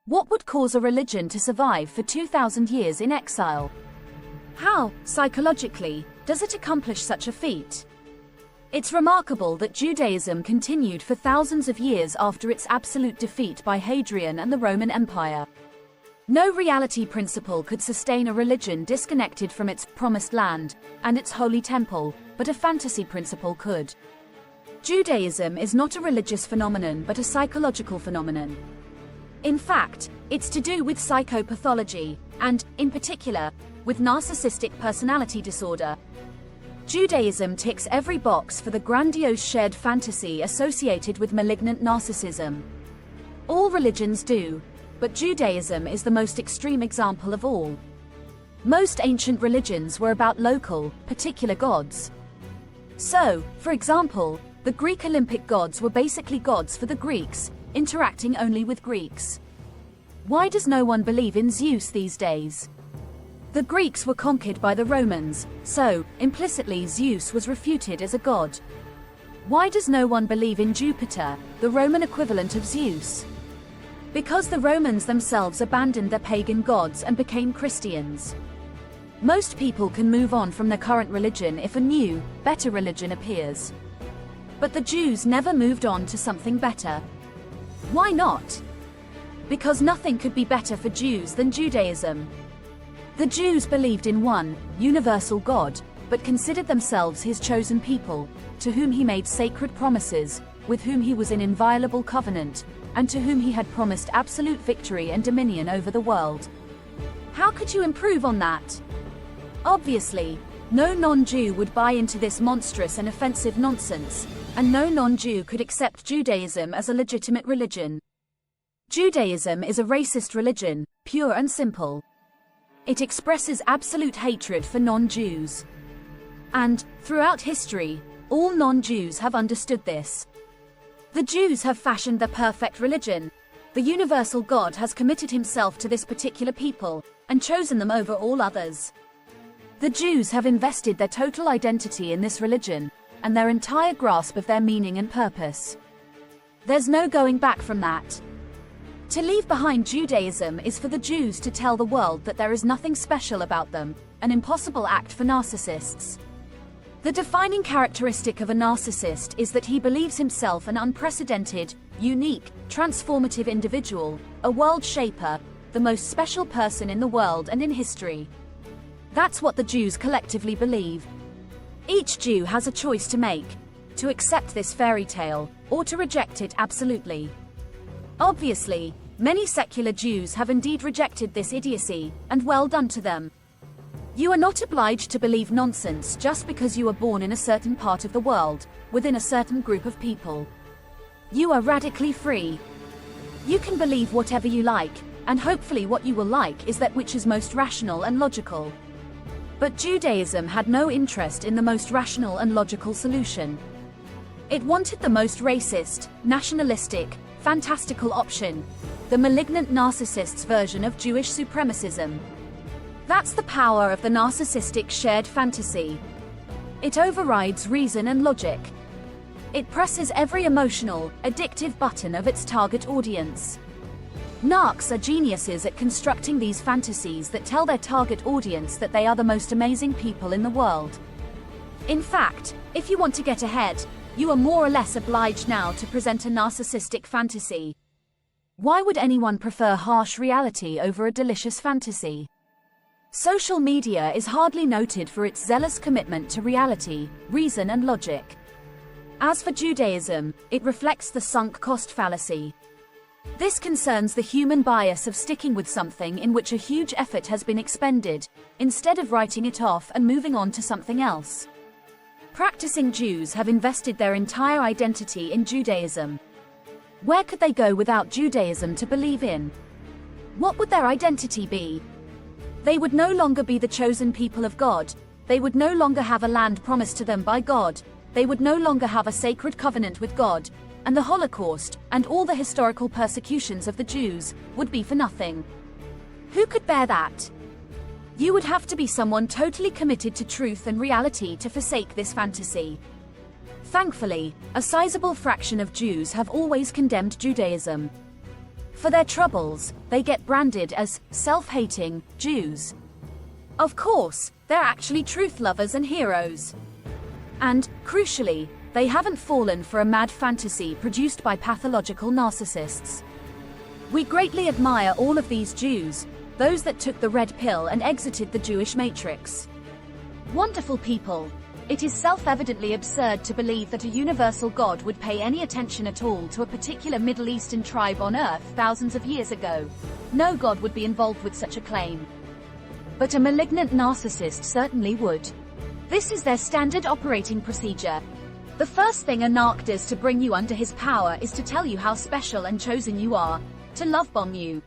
What would cause a religion to survive for 2,000 years in exile? How, psychologically, does it accomplish such a feat? It's remarkable that Judaism continued for thousands of years after its absolute defeat by Hadrian and the Roman Empire. No reality principle could sustain a religion disconnected from its promised land and its holy temple, but a fantasy principle could. Judaism is not a religious phenomenon but a psychological phenomenon. In fact, it's to do with psychopathology, and, in particular, with narcissistic personality disorder. Judaism ticks every box for the grandiose shared fantasy associated with malignant narcissism. All religions do, but Judaism is the most extreme example of all. Most ancient religions were about local, particular gods. So, for example, the Greek Olympic gods were basically gods for the Greeks, interacting only with Greeks. Why does no one believe in Zeus these days? The Greeks were conquered by the Romans, so, implicitly Zeus was refuted as a god. Why does no one believe in Jupiter, the Roman equivalent of Zeus? Because the Romans themselves abandoned their pagan gods and became Christians. Most people can move on from their current religion if a new, better religion appears. But the Jews never moved on to something better. Why not? Because nothing could be better for Jews than Judaism. The Jews believed in one, universal God, but considered themselves his chosen people, to whom he made sacred promises, with whom he was in inviolable covenant, and to whom he had promised absolute victory and dominion over the world. How could you improve on that? Obviously, no non-Jew would buy into this monstrous and offensive nonsense, and no non-Jew could accept Judaism as a legitimate religion. Judaism is a racist religion, pure and simple. It expresses absolute hatred for non-Jews. And, throughout history, all non-Jews have understood this. The Jews have fashioned the perfect religion. The universal God has committed himself to this particular people, and chosen them over all others. The Jews have invested their total identity in this religion, and their entire grasp of their meaning and purpose. There's no going back from that. To leave behind Judaism is for the Jews to tell the world that there is nothing special about them, an impossible act for narcissists. The defining characteristic of a narcissist is that he believes himself an unprecedented, unique, transformative individual, a world shaper, the most special person in the world and in history. That's what the Jews collectively believe. Each Jew has a choice to make, to accept this fairy tale, or to reject it absolutely. Obviously, many secular Jews have indeed rejected this idiocy, and well done to them. You are not obliged to believe nonsense just because you were born in a certain part of the world, within a certain group of people. You are radically free. You can believe whatever you like, and hopefully what you will like is that which is most rational and logical. But Judaism had no interest in the most rational and logical solution. It wanted the most racist, nationalistic, fantastical option, the malignant narcissist's version of Jewish supremacism. That's the power of the narcissistic shared fantasy. It overrides reason and logic. It presses every emotional, addictive button of its target audience. Narcs are geniuses at constructing these fantasies that tell their target audience that they are the most amazing people in the world. In fact, if you want to get ahead, you are more or less obliged now to present a narcissistic fantasy. Why would anyone prefer harsh reality over a delicious fantasy? Social media is hardly noted for its zealous commitment to reality, reason and logic. As for Judaism, it reflects the sunk cost fallacy. This concerns the human bias of sticking with something in which a huge effort has been expended, instead of writing it off and moving on to something else. Practicing Jews have invested their entire identity in Judaism. Where could they go without Judaism to believe in? What would their identity be? They would no longer be the chosen people of God. They would no longer have a land promised to them by God. They would no longer have a sacred covenant with God. And the Holocaust, and all the historical persecutions of the Jews, would be for nothing. Who could bear that? You would have to be someone totally committed to truth and reality to forsake this fantasy. Thankfully, a sizable fraction of Jews have always condemned Judaism. For their troubles, they get branded as self-hating Jews. Of course, they're actually truth lovers and heroes. And, crucially, they haven't fallen for a mad fantasy produced by pathological narcissists. We greatly admire all of these Jews, those that took the red pill and exited the Jewish matrix. Wonderful people. It is self-evidently absurd to believe that a universal God would pay any attention at all to a particular Middle Eastern tribe on Earth thousands of years ago. No God would be involved with such a claim. But a malignant narcissist certainly would. This is their standard operating procedure. The first thing a narc does to bring you under his power is to tell you how special and chosen you are, to love bomb you.